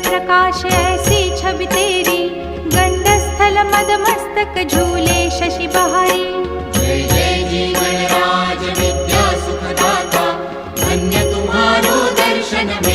प्रकाश ऐसी छवि तेरी, गंडस्थल मदमस्तक झूले शशि बहारी। जय जय जीवन राज विद्या सुखदाता, धन्य तुम्हारो दर्शन में